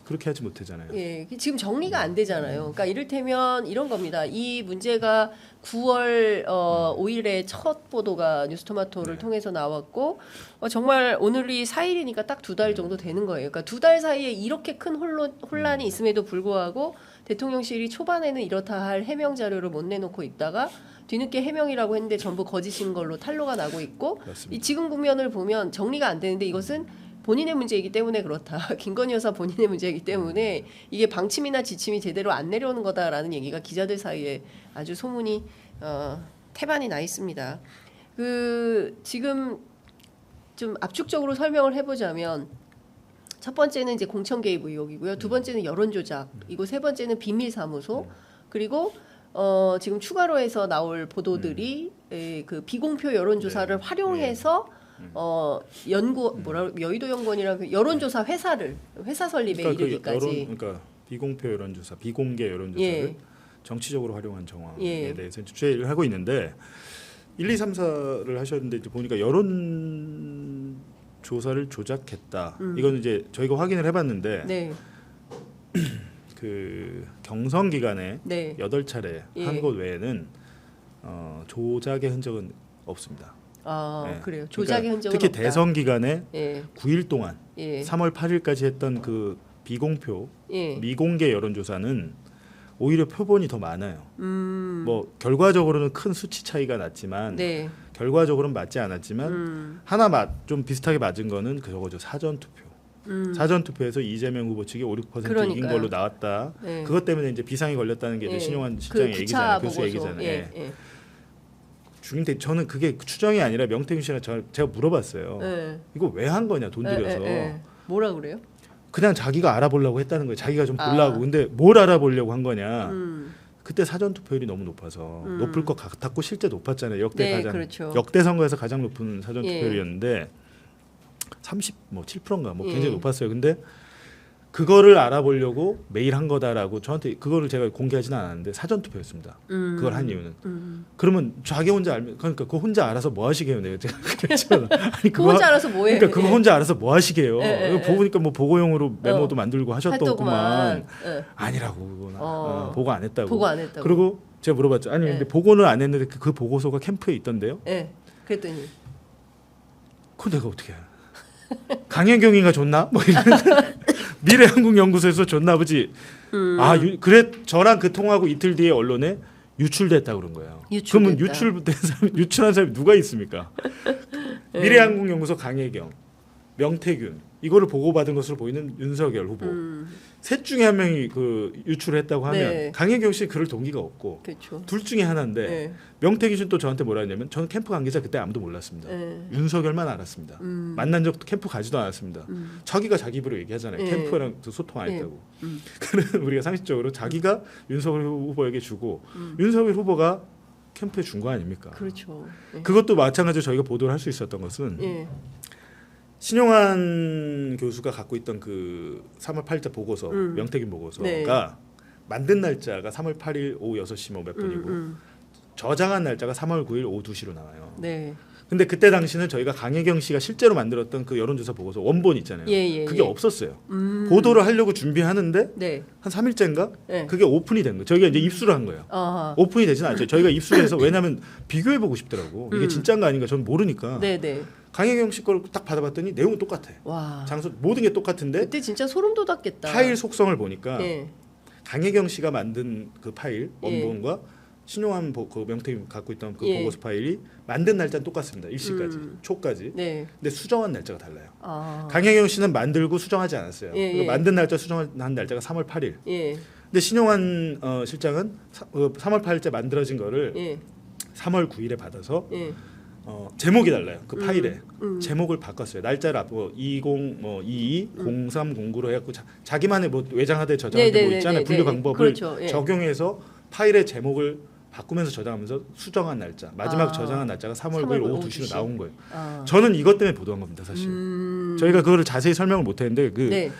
그렇게 하지 못하잖아요. 예, 지금 정리가 안 되잖아요. 그러니까 이를테면 이런 겁니다. 이 문제가 9월 5일에 첫 보도가 뉴스토마토를 통해서 나왔고 정말 오늘이 4일이니까 딱 2달 정도 되는 거예요. 그러니까 2달 사이에 이렇게 큰 혼란이 있음에도 불구하고 대통령실이 초반에는 이렇다 할 해명 자료를 못 내놓고 있다가 뒤늦게 해명이라고 했는데 전부 거짓인 걸로 탄로가 나고 있고 맞습니다. 이 지금 국면을 보면 정리가 안 되는데 이것은 본인의 문제이기 때문에 그렇다. 김건희 여사 본인의 문제이기 때문에 이게 방침이나 지침이 제대로 안 내려오는 거다라는 얘기가 기자들 사이에 아주 소문이 태반이 나 있습니다. 지금 좀 압축적으로 설명을 해보자면 첫 번째는 이제 공천 개입 의혹이고요. 두 번째는 여론 조작이고 세 번째는 비밀 사무소 그리고 지금 추가로 해서 나올 보도들이 그 비공표 여론조사를 활용해서 여의도 연구원이랑 여론조사 회사 설립에 이르기까지. 그러니까 비공표 여론조사, 비공개 여론조사를 정치적으로 활용한 정황에 대해서 주제를 하고 있는데 1, 2, 3, 4를 하셨는데 이제 보니까 여론 조사를 조작했다. 이거는 이제 저희가 확인을 해봤는데 그 경선 기간에 8차례 한 곳 외에는 조작의 흔적은 없습니다. 그래요. 조작의 그러니까 흔적은 특히 없다. 대선 기간에 9일 동안 3월 8일까지 했던 그 비공표 미공개 여론조사는 오히려 표본이 더 많아요. 뭐 결과적으로는 큰 수치 차이가 났지만 결과적으로는 맞지 않았지만 하나 좀 비슷하게 맞은 거는 그거죠. 사전 투표. 사전 투표에서 이재명 후보 측이 5, 6% 이긴 걸로 나왔다. 그것 때문에 이제 비상이 걸렸다는 게 이제 신용환 실장의 얘기잖아요. 교수 얘기잖아요. 중인데 저는 그게 추정이 아니라 명태균 씨랑 제가 물어봤어요. 이거 왜 한 거냐 돈 들여서. 뭐라 그래요? 그냥 자기가 알아보려고 했다는 거예요. 자기가 좀 보려고. 근데 뭘 알아보려고 한 거냐. 그때 사전 투표율이 너무 높아서 높을 것 같았고 실제 높았잖아요. 역대 선거에서 가장 높은 사전 투표율이었는데 37%인가 뭐 굉장히 높았어요. 근데 그거를 알아보려고 매일 한 거다라고 저한테 그거를 제가 공개하지는 않았는데 사전 투표였습니다. 그걸 한 이유는 그러면 자기 혼자 알면 그러니까 그거 혼자 알아서 뭐 하시게요? 내가 그랬잖아. 아니 그거 혼자 알아서 뭐해? 그러니까 그거 혼자 알아서 뭐 하시게요? 보니까 뭐 보고용으로 메모도 만들고 하셨더구만. 아니라고 보고 안 했다고. 보고 안 했다고. 그리고 제가 물어봤죠. 아니 근데 보고는 안 했는데 그 보고서가 캠프에 있던데요? 그랬더니 그거 내가 어떻게 해? 강혜경이가 줬나? 뭐 이런 미래한국연구소에서 줬나 보지. 그래 저랑 그 통하고 이틀 뒤에 언론에 유출됐다 그런 거예요. 그러면 유출한 사람이 누가 있습니까? 미래한국연구소 강혜경, 명태균 이거를 보고받은 것으로 보이는 윤석열 후보 셋 중에 한 명이 그 유출을 했다고 하면 강혜경 씨는 그럴 동기가 없고 둘 중에 하나인데 명태균 씨는 또 저한테 뭐라 했냐면 저는 캠프 관계자 그때 아무도 몰랐습니다. 윤석열만 알았습니다. 만난 적도 캠프 가지도 않았습니다. 자기가 자기 입으로 얘기하잖아요. 캠프랑 소통 안 했다고. 그러면 우리가 상식적으로 자기가 윤석열 후보에게 주고 윤석열 후보가 캠프에 준 거 아닙니까? 그렇죠. 그것도 마찬가지로 저희가 보도를 할 수 있었던 것은 신용환 교수가 갖고 있던 그 3월 8일자 보고서, 명태균 보고서가 만든 날짜가 3월 8일 오후 6시 뭐 몇 분이고 저장한 날짜가 3월 9일 오후 2시로 나와요. 근데 그때 당시는 저희가 강혜경 씨가 실제로 만들었던 그 여론조사 보고서 원본 있잖아요. 그게 없었어요. 보도를 하려고 준비하는데 한 3일째인가 그게 오픈이 된 거예요. 저희가 이제 입수를 한 거예요. 오픈이 되진 않죠. 저희가 입수를 해서 왜냐하면 비교해보고 싶더라고. 이게 진짜인가 아닌가 저는 모르니까. 강혜경 씨 걸 딱 받아봤더니 내용은 똑같아. 장소 모든 게 똑같은데 그때 진짜 소름 돋았겠다. 파일 속성을 보니까 강혜경 씨가 만든 그 파일 원본과 신용환 그 명태균 갖고 있던 그 보고서 파일이 만든 날짜는 똑같습니다. 일시까지 초까지. 근데 수정한 날짜가 달라요. 강혜경 씨는 만들고 수정하지 않았어요. 만든 날짜 수정한 날짜가 3월 8일. 근데 신용환 실장은 3월 8일째 만들어진 거를 3월 9일에 받아서 제목이 달라요. 그 파일에 제목을 바꿨어요. 날짜를 앞으로 2022 0309로 해갖고 자기만의 뭐 외장하드에 저장할 때 뭐 있잖아요. 분류 방법을 적용해서 파일의 제목을 바꾸면서 저장하면서 수정한 날짜 마지막 저장한 날짜가 3월 9일 오후 2시로 나온 거예요. 저는 이것 때문에 보도한 겁니다. 사실 저희가 그거를 자세히 설명을 못했는데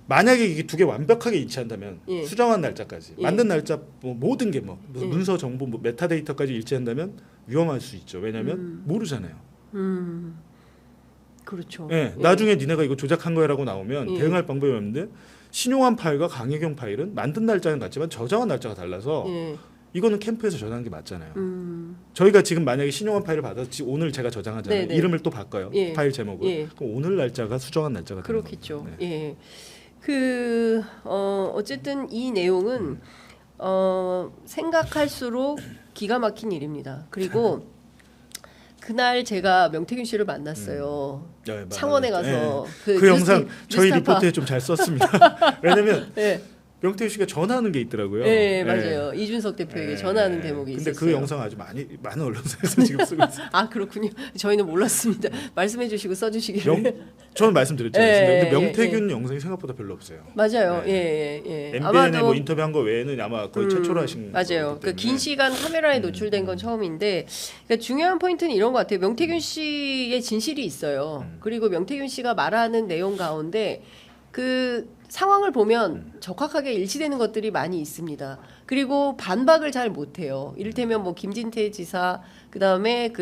만약에 이게 두 개 완벽하게 일치한다면 수정한 날짜까지 만든 날짜 뭐 모든 게 뭐 문서 정보 뭐 메타데이터까지 일치한다면 위험할 수 있죠. 왜냐하면 모르잖아요. 그렇죠. 예, 나중에 니네가 이거 조작한 거야라고 나오면 대응할 방법이 없는데 신용한 파일과 강혜경 파일은 만든 날짜는 같지만 저장한 날짜가 달라서 이거는 캠프에서 저장한 게 맞잖아요. 저희가 지금 만약에 신용한 파일을 받아서 오늘 제가 저장하잖아요. 네네. 이름을 또 바꿔요. 파일 제목을. 그럼 오늘 날짜가 수정한 날짜가 되는 그렇겠죠. 거죠. 네. 어쨌든 이 내용은 생각할수록 기가 막힌 일입니다. 그리고 그날 제가 명태균 씨를 만났어요. 네, 창원에 가서 그 영상 저희 리포트에 좀 잘 썼습니다. 왜냐면 명태균 씨가 전화하는 게 있더라고요. 네, 맞아요. 이준석 대표에게 전화하는 대목이 있었어요. 근데 그 영상 아주 많은 언론사에서 지금 쓰고 있어요. 아, 그렇군요. 저희는 몰랐습니다. 말씀해 주시고 써주시기를. 저는 말씀드렸잖아요. 근데 명태균 영상이 생각보다 별로 없어요. 맞아요. MBN에 아마도 뭐 인터뷰한 거 외에는 아마 거의 최초로 하신 맞아요. 그 긴 시간 카메라에 노출된 건 처음인데, 그러니까 중요한 포인트는 이런 것 같아요. 명태균 씨의 진실이 있어요. 그리고 명태균 씨가 말하는 내용 가운데 그 상황을 보면 적확하게 일치되는 것들이 많이 있습니다. 그리고 반박을 잘 못해요. 이를테면 뭐 김진태 지사, 그 다음에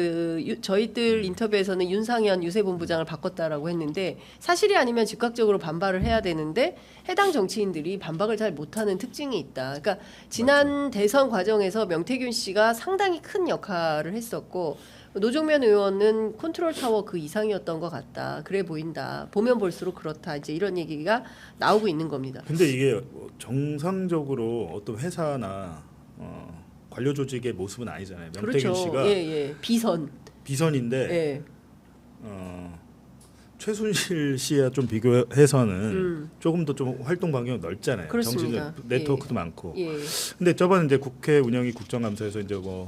저희들 인터뷰에서는 윤상현 유세본부장을 바꿨다라고 했는데 사실이 아니면 즉각적으로 반발을 해야 되는데 해당 정치인들이 반박을 잘 못하는 특징이 있다. 그러니까 지난 대선 과정에서 명태균 씨가 상당히 큰 역할을 했었고 노정면 의원은 컨트롤 타워 그 이상이었던 것 같다. 그래 보인다. 보면 볼수록 그렇다. 이제 이런 얘기가 나오고 있는 겁니다. 근데 이게 정상적으로 어떤 회사나 관료 조직의 모습은 아니잖아요. 명태균 그렇죠. 씨가 비선인데 최순실 씨와 좀 비교해서는 조금 더 좀 활동 반경이 넓잖아요. 그렇습니다. 정치적 네트워크도 많고. 근데 저번에 이제 국회 운영위 국정감사에서 이제 뭐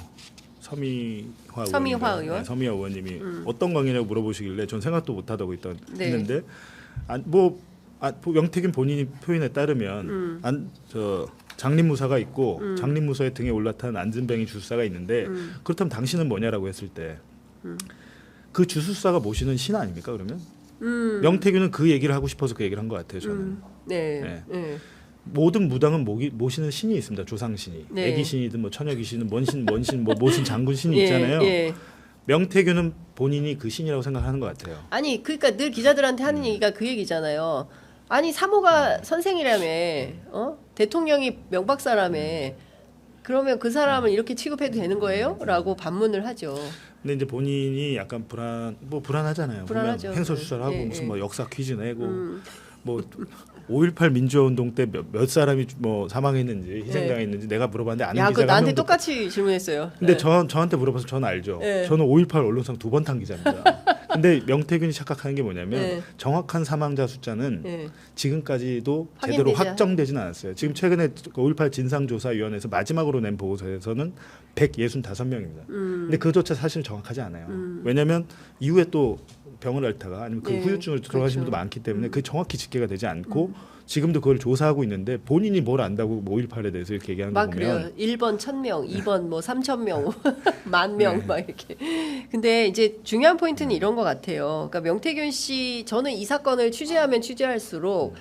서미화 의원님이 어떤 관계냐고 물어보시길래 전 생각도 못하다고 했는데 명태균 본인이 표현에 따르면 장립무사가 있고 장립무사의 등에 올라탄 안진뱅이 주술사가 있는데 그렇다면 당신은 뭐냐라고 했을 때 그 주술사가 모시는 신 아닙니까 그러면? 명태균은 그 얘기를 하고 싶어서 그 얘기를 한 것 같아요 저는. 모든 무당은 모시는 신이 있습니다. 조상신이. 애기신이든 뭐 처녀귀신이든 뭔신 뭐 모신 장군신이 있잖아요. 명태균은 본인이 그 신이라고 생각하는 것 같아요. 아니 그러니까 늘 기자들한테 하는 얘기가 그 얘기잖아요. 아니 사모가 선생이라며, 대통령이 명박사라며, 그러면 그 사람을 이렇게 취급해도 되는 거예요? 라고 반문을 하죠. 근데 이제 본인이 약간 불안하잖아요. 불안하죠. 행서수사를 하고 무슨 뭐 역사 퀴즈 내고 뭐 5.18 민주화운동 때 몇 사람이 뭐 사망했는지 희생당했는지 내가 물어봤는데 아는 기자가 나한테 똑같이 질문했어요. 근데 저한테 물어봐서 저는 알죠. 저는 5.18 언론상 2번 탄 기자입니다. 근데 명태균이 착각하는 게 뭐냐면 정확한 사망자 숫자는 지금까지도 제대로 확정되지는 않았어요. 지금 최근에 5.18 진상조사위원회에서 마지막으로 낸 보고서에서는 165명입니다. 근데 그조차 사실 정확하지 않아요. 왜냐하면 이후에 또 병을 앓다가 아니면 그 후유증을 들어가신 분도 많기 때문에 그 정확히 집계가 되지 않고 지금도 그걸 조사하고 있는데 본인이 뭘 안다고 5.18에 대해서 이렇게 얘기하는 거 보면 그래요. 1번 1000명, 2번 뭐 3000명, 10,000명 막 이렇게. 근데 이제 중요한 포인트는 이런 것 같아요. 그러니까 명태균 씨 저는 이 사건을 취재하면 취재할수록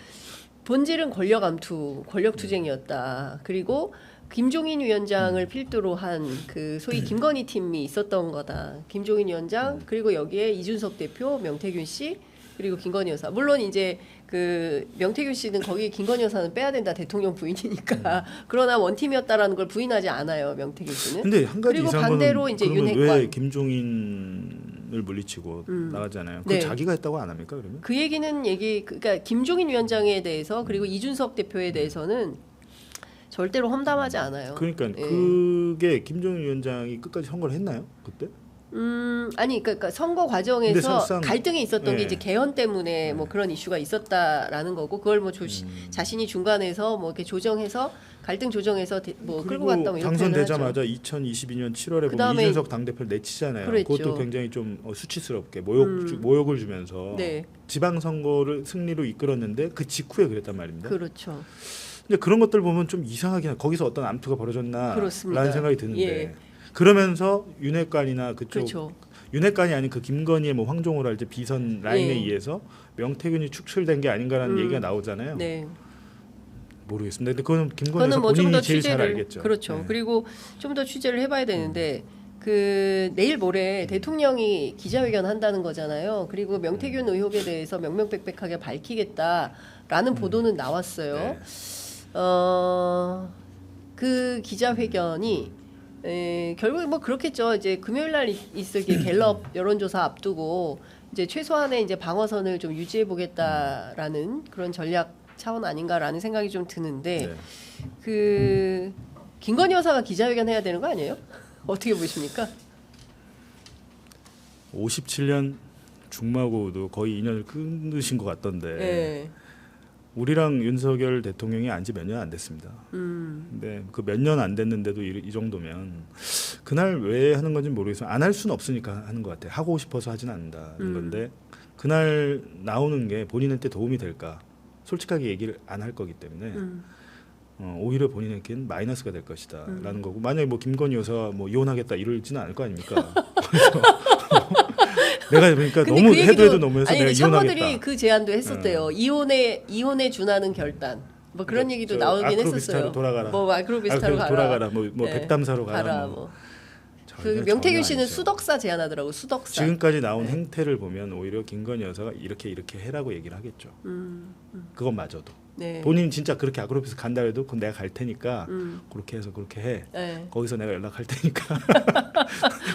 본질은 권력 암투, 권력 투쟁이었다. 그리고 김종인 위원장을 필두로 한 그 소위 김건희 팀이 있었던 거다. 김종인 위원장 그리고 여기에 이준석 대표, 명태균 씨 그리고 김건희 여사. 물론 이제 그 명태균 씨는 거기 김건희 여사는 빼야 된다. 대통령 부인이니까. 그러나 원팀이었다라는 걸 부인하지 않아요. 명태균 씨는. 근데 한 가지 그리고 이상한 반대로 거는 이제 그러면 윤핵관. 왜 김종인을 물리치고 나가잖아요. 그 자기가 했다고 안 합니까 그러면? 그 얘기는 그러니까 김종인 위원장에 대해서 그리고 이준석 대표에 대해서는 절대로 험담하지 않아요. 그러니까 그게 김종인 위원장이 끝까지 선거를 했나요 그때? 아니 그러니까 선거 과정에서 갈등이 있었던 게 이제 개헌 때문에 뭐 그런 이슈가 있었다라는 거고 그걸 뭐 자신이 중간에서 뭐 이렇게 조정해서 갈등 조정해서 뭐 끌고 갔다 뭐 이런 당선되자마자 2022년 7월에 보면 이준석 당대표를 내치잖아요. 그것도 굉장히 좀 수치스럽게 모욕을 주면서 지방선거를 승리로 이끌었는데 그 직후에 그랬단 말입니다. 그렇죠. 근데 그런 것들 보면 좀 이상하긴 해요. 거기서 어떤 암투가 벌어졌나라는 생각이 드는데 그러면서 윤핵관이나 그쪽 윤핵관이 아닌 그 김건희의 뭐 황종호랄지 비선 라인에 의해서 명태균이 축출된 게 아닌가라는 얘기가 나오잖아요. 모르겠습니다. 근데 그거는 김건희 여사 본인이 제일 잘 알겠죠. 그렇죠. 그리고 좀 더 취재를 해봐야 되는데 그 내일 모레 대통령이 기자회견 한다는 거잖아요. 그리고 명태균 의혹에 대해서 명명백백하게 밝히겠다라는 보도는 나왔어요. 네. 그 기자회견이 결국 뭐 그렇겠죠. 이제 금요일 날 있을 게 갤럽 여론조사 앞두고 이제 최소한의 이제 방어선을 좀 유지해 보겠다라는 그런 전략 차원 아닌가라는 생각이 좀 드는데 네. 그 김건희 여사가 기자회견 해야 되는 거 아니에요? 어떻게 보십니까? 57년 중마고도 거의 2년을 끊으신 것 같던데 네. 우리랑 윤석열 대통령이 안지 몇 년 안 됐습니다. 근데 그 몇 년 안 됐는데도 이 정도면 그날 왜 하는 건지 모르겠어요. 안 할 수는 없으니까 하는 것 같아요. 하고 싶어서 하진 않는다는 건데 그날 나오는 게 본인한테 도움이 될까? 솔직하게 얘기를 안 할 거기 때문에 오히려 본인에게는 마이너스가 될 것이다라는 거고 만약에 뭐 김건희 여사 뭐 이혼하겠다 이러지는 않을 거 아닙니까? 그래서 내가 그러니까 너무 그 해도 너무해서 아니, 내가 참모들이 이혼하겠다. 그 제안도 했었대요. 이혼에 준하는 결단. 뭐 그런 얘기도 나오긴 했었어요. 돌아가라. 뭐 아크로비스타로 가라. 돌아가라. 뭐 네. 백담사로 가라. 뭐. 그 명태균 씨는 수덕사 제안하더라고. 수덕사. 지금까지 나온 행태를 보면 오히려 김건희 여사가 이렇게 해라고 얘기를 하겠죠. 그것마저도. 네. 본인 진짜 그렇게 아크로비스 간다 해도 그건 내가 갈 테니까 그렇게 해서 그렇게 해. 네. 거기서 내가 연락할 테니까.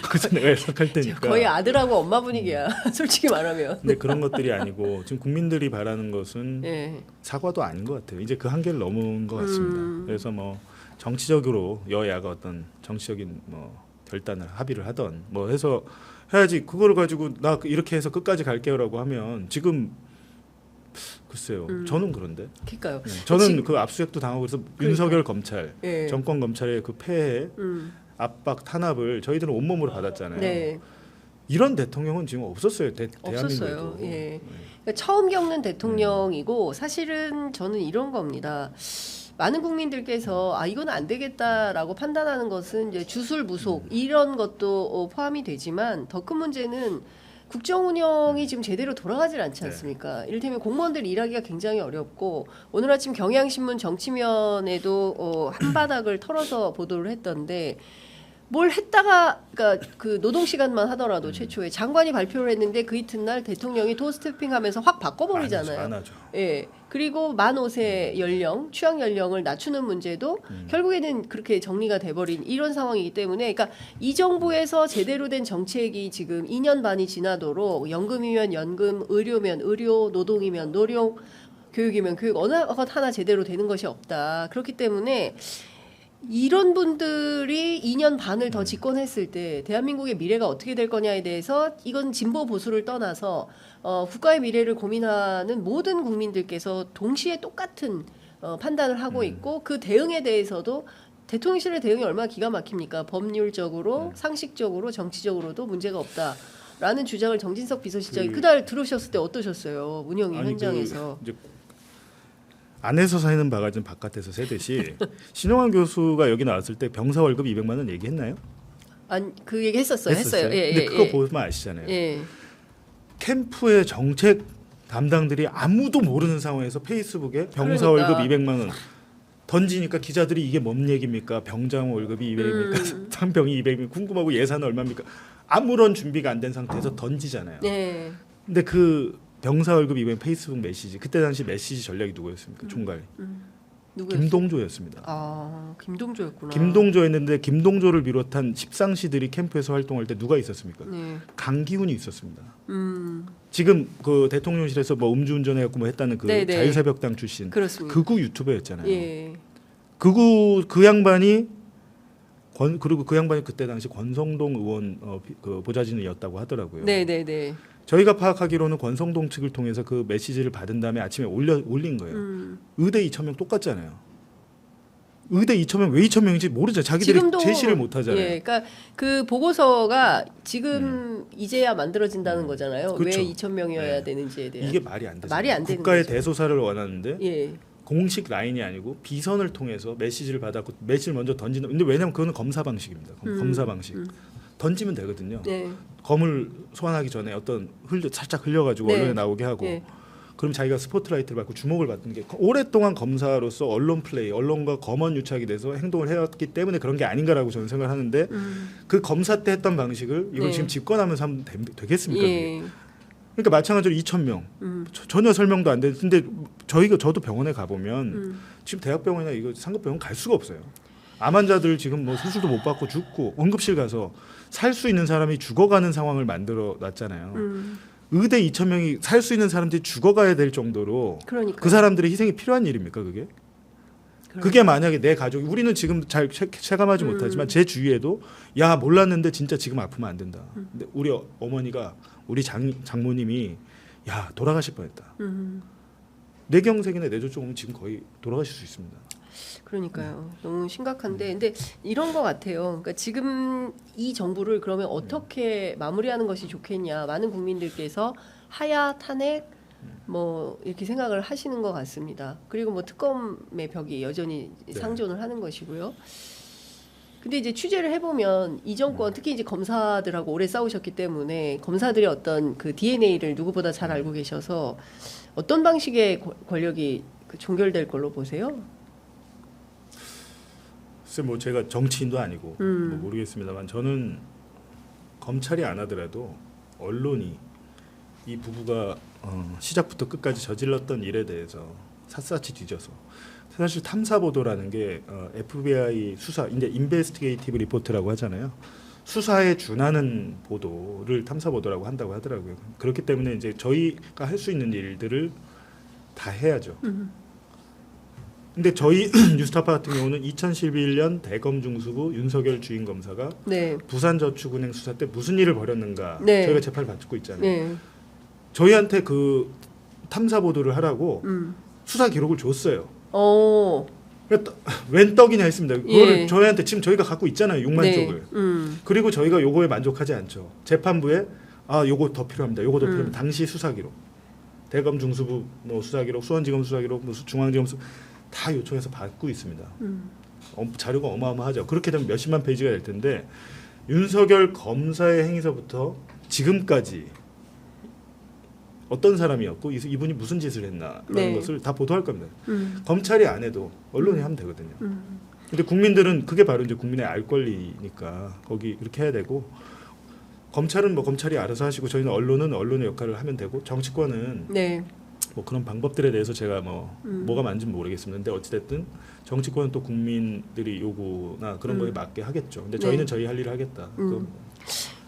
거기서 내가 연락할 테니까. 거의 아들하고 엄마 분위기야. 솔직히 말하면. 근데 그런 것들이 아니고 지금 국민들이 바라는 것은 네. 사과도 아닌 것 같아요. 이제 그 한계를 넘은 것 같습니다. 그래서 뭐 정치적으로 여야가 어떤 정치적인 뭐 결단을 합의를 하던 뭐 해서 해야지. 그거를 가지고 나 이렇게 해서 끝까지 갈게요라고 하면 지금 글쎄요. 저는 그런데. 그러니까요. 저는 지금, 그 압수수색도 당하고 그래서 윤석열 검찰, 예. 정권 검찰의 그 폐해, 압박, 탄압을 저희들은 온몸으로 받았잖아요. 네. 이런 대통령은 지금 없었어요. 없었어요. 대한민국에도. 예. 그러니까 처음 겪는 대통령이고 사실은 저는 이런 겁니다. 많은 국민들께서 이건 안 되겠다라고 판단하는 것은 이제 주술무속 이런 것도 포함이 되지만 더 큰 문제는 국정 운영이 지금 제대로 돌아가질 않지 않습니까? 이를테면 공무원들 일하기가 굉장히 어렵고 오늘 아침 경향신문 정치면에도 한 바닥을 털어서 보도를 했던데 뭘 했다가 그러니까 그 노동 시간만 하더라도 최초에 장관이 발표를 했는데 그 이튿날 대통령이 도스태핑하면서 확 바꿔버리잖아요. 안 하죠. 예. 그리고 만 5세 연령, 취약 연령을 낮추는 문제도 결국에는 그렇게 정리가 돼버린 이런 상황이기 때문에, 그러니까 이 정부에서 제대로 된 정책이 지금 2년 반이 지나도록 연금이면 연금, 의료면 의료, 노동이면 노동, 교육이면 교육 어느 것 하나 제대로 되는 것이 없다. 그렇기 때문에 이런 분들이 2년 반을 더 집권했을 때 대한민국의 미래가 어떻게 될 거냐에 대해서 이건 진보 보수를 떠나서 국가의 미래를 고민하는 모든 국민들께서 동시에 똑같은 판단을 하고 있고 그 대응에 대해서도 대통령실의 대응이 얼마나 기가 막힙니까? 법률적으로, 상식적으로, 정치적으로도 문제가 없다라는 주장을 정진석 비서실장이 그날 들으셨을 때 어떠셨어요? 문영희 현장에서. 안에서 사는 바가 좀 바깥에서 새듯이 신용환 교수가 여기 나왔을 때 병사 월급 200만 원 얘기했나요? 아니, 그 얘기 했어요. 예, 근데 그거 보면 아시잖아요. 예. 캠프의 정책 담당들이 아무도 모르는 상황에서 페이스북에 병사 월급 200만 원 던지니까 기자들이 이게 뭔 얘기입니까? 병장 월급이 200입니까? 상병이 200이면 궁금하고 예산은 얼마입니까? 아무런 준비가 안 된 상태에서 던지잖아요. 네. 근데 그 병사 월급 200 페이스북 메시지 그때 당시 메시지 전략이 누구였습니까? 총괄 김동조였습니다. 아, 김동조였구나. 김동조였는데 김동조를 비롯한 십상시들이 캠프에서 활동할 때 누가 있었습니까? 네. 강기훈이 있었습니다. 지금 그 대통령실에서 뭐 음주운전해갖고 뭐 했다는 그 네네. 자유사벽당 출신 그렇습니다. 극우 유튜버였잖아요. 예. 그 양반이 그리고 그 양반이 그때 당시 권성동 의원 그 보좌진이었다고 하더라고요. 네네네. 저희가 파악하기로는 권성동 측을 통해서 그 메시지를 받은 다음에 아침에 올린 거예요. 의대 2,000명 똑같잖아요. 의대 2,000명 왜 2,000명인지 모르죠. 자기들이 제시를 못 하잖아요. 예, 그러니까 그 보고서가 지금 이제야 만들어진다는 거잖아요. 그렇죠. 왜 2,000명이어야 되는지에 대한. 이게 말이 안 되죠. 말이 안 되는 국가의 거죠. 대소사를 원하는데 예. 공식 라인이 아니고 비선을 통해서 메시지를 받았고 메시지를 먼저 던지는. 근데 왜냐하면 그거는 검사 방식입니다. 검사 방식. 던지면 되거든요. 네. 검을 소환하기 전에 어떤 살짝 흘려가지고 네. 언론에 나오게 하고 네. 그럼 자기가 스포트라이트를 받고 주목을 받는 게 오랫동안 검사로서 언론 플레이, 언론과 검언 유착이 돼서 행동을 해왔기 때문에 그런 게 아닌가라고 저는 생각하는데 그 검사 때 했던 방식을 이걸 네. 지금 집권하면서 하면 되겠습니까? 예. 그러니까 마찬가지로 2,000명 전혀 설명도 안 되는데 저도 병원에 가보면 지금 대학병원이나 이거 상급병원 갈 수가 없어요. 암 환자들 지금 뭐 수술도 못 받고 죽고 응급실 가서 살 수 있는 사람이 죽어가는 상황을 만들어 놨잖아요. 의대 2,000명이 살 수 있는 사람들이 죽어가야 될 정도로 그러니까요. 그 사람들의 희생이 필요한 일입니까 그게? 그게 만약에 내 가족이 우리는 지금 잘 체감하지 못하지만 제 주위에도 야 몰랐는데 진짜 지금 아프면 안 된다. 근데 우리 어머니가 우리 장모님이 야 돌아가실 뻔했다. 뇌경색이나 뇌졸중 오면 지금 거의 돌아가실 수 있습니다. 그러니까요. 너무 심각한데, 근데 이런 것 같아요. 그러니까 지금 이 정부를 그러면 어떻게 마무리하는 것이 좋겠냐. 많은 국민들께서 하야 탄핵 뭐 이렇게 생각을 하시는 것 같습니다. 그리고 뭐 특검의 벽이 여전히 상존을 하는 것이고요. 근데 이제 취재를 해보면 이 정권 특히 이제 검사들하고 오래 싸우셨기 때문에 검사들의 어떤 그 DNA를 누구보다 잘 알고 계셔서 어떤 방식의 권력이 종결될 걸로 보세요? 글쎄 뭐 제가 정치인도 아니고 뭐 모르겠습니다만 저는 검찰이 안 하더라도 언론이 이 부부가 시작부터 끝까지 저질렀던 일에 대해서 샅샅이 뒤져서 사실 탐사 보도라는 게 FBI 수사 이제 인베스티게이티브 리포트라고 하잖아요. 수사에 준하는 보도를 탐사 보도라고 한다고 하더라고요. 그렇기 때문에 이제 저희가 할 수 있는 일들을 다 해야죠. 근데 저희 뉴스타파 같은 경우는 2011년 대검 중수부 윤석열 주임 검사가 네. 부산저축은행 수사 때 무슨 일을 벌였는가 네. 저희가 재판을 받고 있잖아요. 네. 저희한테 그 탐사 보도를 하라고 수사 기록을 줬어요. 웬 떡이냐 했습니다. 그거를 예. 저희한테 지금 저희가 갖고 있잖아요. 6만 네. 쪽을. 그리고 저희가 요거에 만족하지 않죠. 재판부에 요거 더 필요합니다. 요거 더 필요합니다. 당시 수사 기록. 대검 중수부 뭐 수사 기록, 수원지검 수사 기록, 뭐 중앙지검 다 요청해서 받고 있습니다. 자료가 어마어마하죠. 그렇게 되면 몇십만 페이지가 될 텐데 윤석열 검사의 행위서부터 지금까지 어떤 사람이었고 이분이 무슨 짓을 했나라는 네. 것을 다 보도할 겁니다. 검찰이 안 해도 언론이 하면 되거든요. 근데 국민들은 그게 바로 이제 국민의 알 권리니까 거기 이렇게 해야 되고 검찰은 뭐 검찰이 알아서 하시고 저희는 언론은 언론의 역할을 하면 되고 정치권은 네. 뭐 그런 방법들에 대해서 제가 뭐가 맞는지는 모르겠습니다. 근데 어찌됐든 정치권은 또 국민들이 요구나 그런 거에 맞게 하겠죠. 근데 저희는 저희 할 일을 하겠다.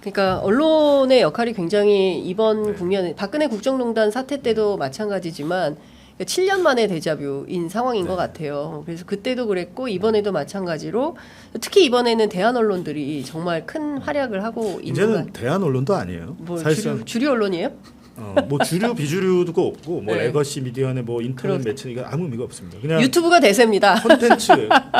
그러니까 언론의 역할이 굉장히 이번 국면에 박근혜 국정농단 사태 때도 마찬가지지만 7년 만에 데자뷰인 상황인 것 같아요. 그래서 그때도 그랬고 이번에도 마찬가지로 특히 이번에는 대한 언론들이 정말 큰 활약을 하고 이제는 대한 언론도 아니에요. 뭐 사실상 주류 언론이에요? 뭐 주류 비주류도 없고 뭐 네. 레거시 미디어나 뭐 인터넷 매체 이거 아무 의미가 없습니다. 그냥 유튜브가 대세입니다.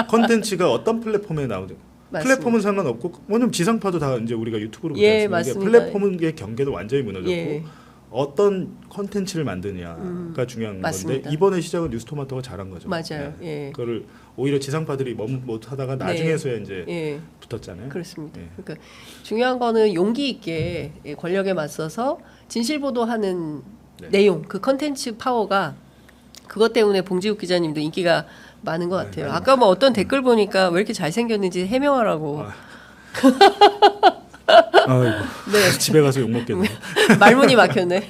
콘텐츠가 어떤 플랫폼에 나오든 플랫폼은 상관없고 왜냐면 지상파도 다 이제 우리가 유튜브로 보지 않습니까? 맞습니다. 플랫폼의 경계도 완전히 무너졌고 예. 어떤 콘텐츠를 만드냐가 중요한 맞습니다. 건데 이번에 시작은 뉴스토마토가 잘한 거죠. 맞아요. 예. 그거를 오히려 지상파들이 못 하다가 나중에서야 이제 예. 붙었잖아요. 그렇습니다. 예. 그러니까 중요한 거는 용기 있게 권력에 맞서서 진실 보도하는 내용, 그 컨텐츠 파워가 그것 때문에 봉지욱 기자님도 인기가 많은 것 같아요. 아까 뭐 어떤 댓글 보니까 왜 이렇게 잘생겼는지 해명하라고. 네. 집에 가서 욕 먹겠네. 말문이 막혔네.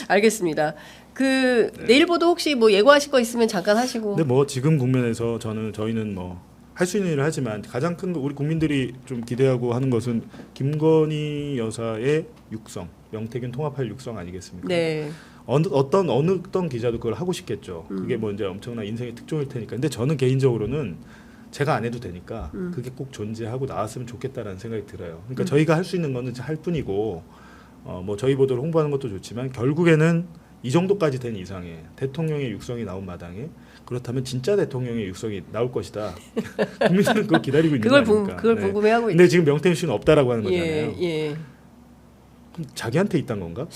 알겠습니다. 내일 보도 혹시 뭐 예고하실 거 있으면 잠깐 하시고. 근데 뭐 지금 국면에서 저희는 뭐 할 수 있는 일을 하지만 가장 큰 거 우리 국민들이 좀 기대하고 하는 것은 김건희 여사의 육성, 명태균 통합할 육성 아니겠습니까? 네. 어떤 기자도 그걸 하고 싶겠죠. 그게 뭐 이제 엄청난 인생의 특종일 테니까. 근데 저는 개인적으로는 제가 안 해도 되니까 그게 꼭 존재하고 나왔으면 좋겠다라는 생각이 들어요. 그러니까 저희가 할 수 있는 거는 할 뿐이고 뭐 저희 보도를 홍보하는 것도 좋지만 결국에는 이 정도까지 된 이상에 대통령의 육성이 나온 마당에 그렇다면 진짜 대통령의 육성이 나올 것이다. 국민들은 그걸 기다리고 있는 거 아닙니까? 그걸 궁금해하고 있죠. 근데 지금 명태균 씨는 없다라고 하는 거잖아요. 예. 그럼 자기한테 있단 건가?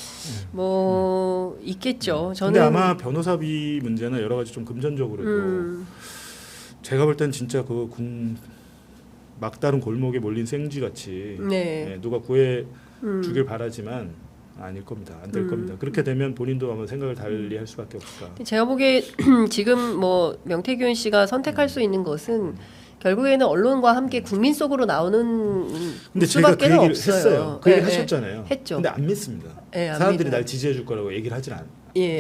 뭐 있겠죠. 저는 근데 아마 변호사비 문제나 여러 가지 좀 금전적으로도 제가 볼 땐 진짜 그 막다른 골목에 몰린 생쥐 같이 누가 구해 주길 바라지만 아닐 겁니다. 안 될 겁니다. 그렇게 되면 본인도 아마 생각을 달리할 수밖에 없을까. 제가 보기에 지금 뭐 명태균 씨가 선택할 수 있는 것은 결국에는 언론과 함께 국민 속으로 나오는 근데 제가 그 수밖에 얘기를 없어요. 했어요. 그 얘기 하셨잖아요. 했죠. 근데 안 믿습니다. 안 사람들이 믿어요. 날 지지해 줄 거라고 얘기를 하진 않아요.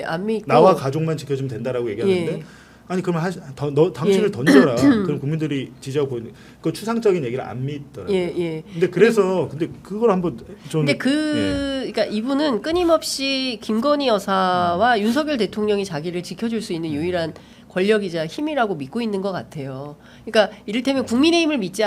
안 믿고 나와 가족만 지켜주면 된다라고 얘기하는데 아니 그러면 너 당신을 던져라. 그럼 국민들이 지지하고 보는 그 추상적인 얘기를 안 믿더라고요. 근데 그래서 근데 그걸 한번 저는 근데 그러니까 이분은 끊임없이 김건희 여사와 윤석열 대통령이 자기를 지켜줄 수 있는 유일한 권력이자 힘이라고 믿고 있는 것 같아요. 그러니까 이를테면 국민의힘을 믿지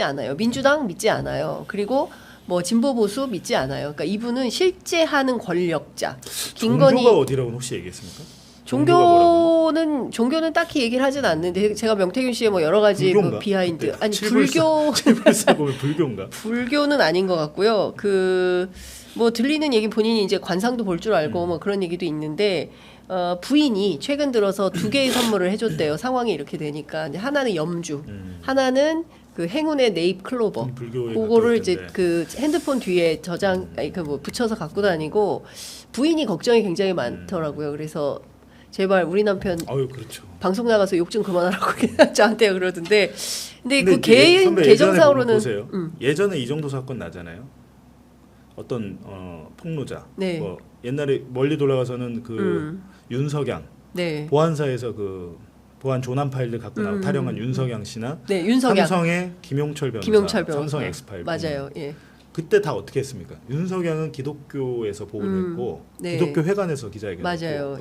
않아요. 민주당 믿지 않아요. 그리고 뭐 진보 보수 믿지 않아요. 그러니까 이분은 실제 하는 권력자. 종교가 어디라고 혹시 얘기했습니까? 종교는 딱히 얘기를 하진 않는데 제가 명태균 씨의 뭐 여러 가지 뭐 비하인드 아니 불교인가? 불교는 아닌 것 같고요. 그 뭐 들리는 얘기 본인이 이제 관상도 볼 줄 알고 뭐 그런 얘기도 있는데 부인이 최근 들어서 2개의 선물을 해줬대요. 상황이 이렇게 되니까 하나는 염주, 하나는 그 행운의 네잎 클로버. 그거를 이제 그 핸드폰 뒤에 뭐 붙여서 갖고 다니고 부인이 걱정이 굉장히 많더라고요. 그래서 제발 우리 남편 그렇죠. 방송 나가서 욕 좀 그만하라고 저한테 그러던데 근데 그 개인 계정상으로는 보세요. 예전에 이 정도 사건 나잖아요. 어떤 폭로자 뭐 옛날에 멀리 돌아가서는 그 윤석양 보안사에서 그 보안 조난 파일들 갖고 나와 타령한 윤석양 씨나 삼성의 김용철 변호사, 삼성 엑스파일 맞아요. 그때 다 어떻게 했습니까? 윤석양은 기독교에서 보호를 했고 기독교 회관에서 기자회견했고 맞아요.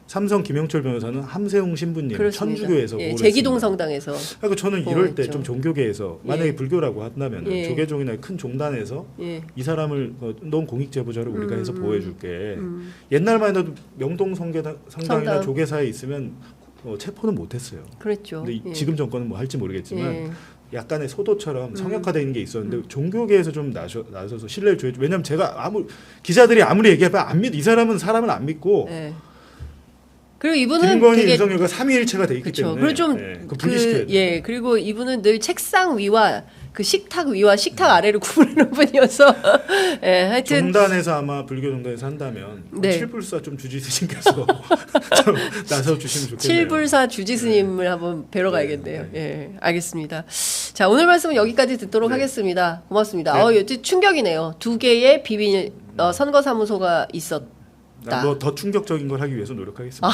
삼성 김영철 변호사는 함세웅 신부님 그렇습니다. 천주교에서 보호를 제기동 했습니다. 성당에서. 그러니까 저는 이럴 때 좀 종교계에서 만약에 불교라고 한다면 조계종이나 큰 종단에서 이 사람을 넌 공익 제보자를 우리가 해서 보호해줄게. 옛날만 해도 명동 성당이나 조계사에 있으면 체포는 못했어요. 그렇죠. 근데 지금 정권은 뭐 할지 모르겠지만 약간의 소도처럼 성역화되어 있는 게 있었는데 종교계에서 좀 나서서 신뢰를 줘야죠. 왜냐하면 제가 기자들이 아무리 얘기해봐 안 믿. 이 사람은 사람을 안 믿고. 그리고 이분은 김건희 윤석열과 삼위일체가 돼 있기 때문에 그리고 좀 분리시켜야 돼요. 그리고 이분은 늘 책상 위와 그 식탁 위와 식탁 아래를 구분하는 분이어서 하여튼 종단에서 아마 불교 종단에서 한다면 칠불사 좀 주지스님께서 좀 나서 주시면 좋겠네요. 칠불사 주지스님을 한번 뵈러 가야겠네요. 알겠습니다. 자 오늘 말씀은 여기까지 듣도록 하겠습니다. 고맙습니다. 충격이네요. 2개의 비밀 선거사무소가 있었다. 뭐 더 충격적인 걸 하기 위해서 노력하겠습니다.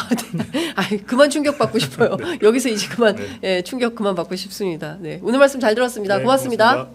그만 충격 받고 싶어요. 여기서 이제 그만 충격 그만 받고 싶습니다. 오늘 말씀 잘 들었습니다. 고맙습니다.